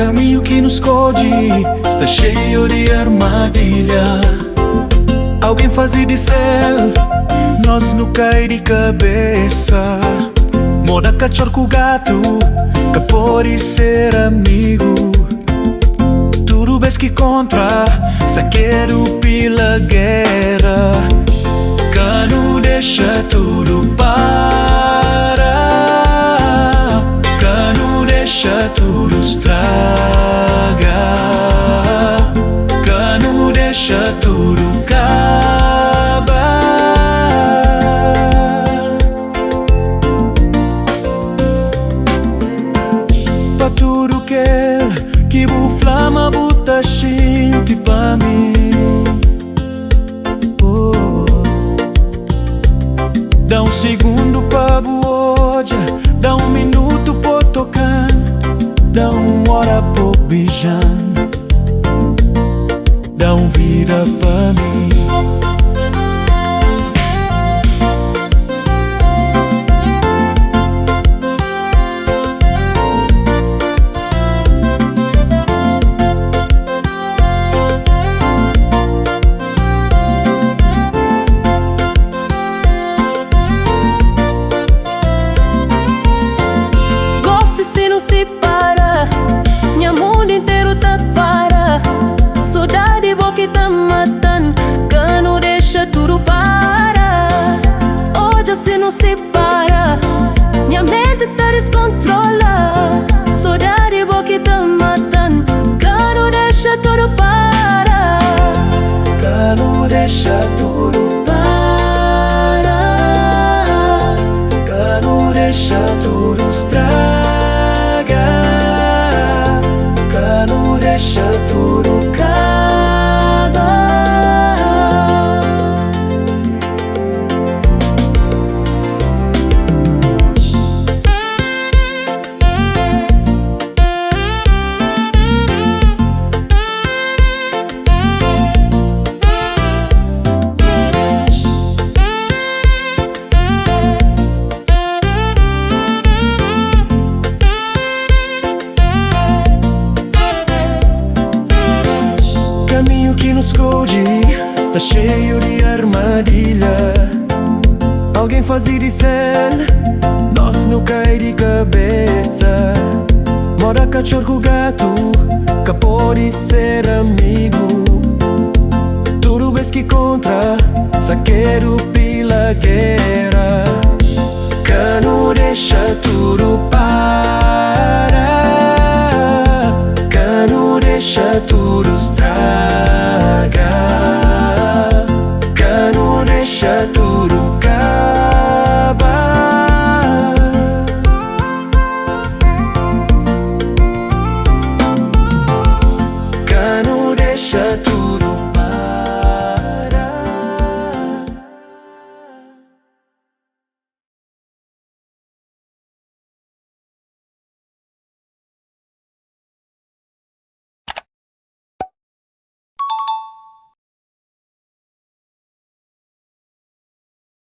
caminho que nos esconde está cheio de armadilha. Alguém faz de céu, nós não cai de cabeça. Moda cachorro com gato, que pode ser amigo. Tudo bem que contra, só quero pela guerra. Cano deixa tudo para, cano deixa tudo estraga, cano deixa tudo acaba. Pa tudo que bu flama buta xinte pa mim. Dá segundo pra boja, dá minuto pra tocar, dá hora pra beijar, dá vida pra mim. Saudade boa que tá matando, cano deixa tudo para. Hoje assim não se para, minha mente tá descontrola. Saudade boa que tá matando, cano deixa tudo para. Cano deixa tudo para, cano deixa tudo estraga, cano deixa tudo acaba. Caminho que nos esconde está cheio de armadilha. Alguém faz de cena, nós não cai de cabeça. Moda cachorro com gato, que pode ser amigo. Tudo bem que contra, só quero pela guerra. Cano deixa tudo para, cano deixa tudo estraga, cano deixa tudo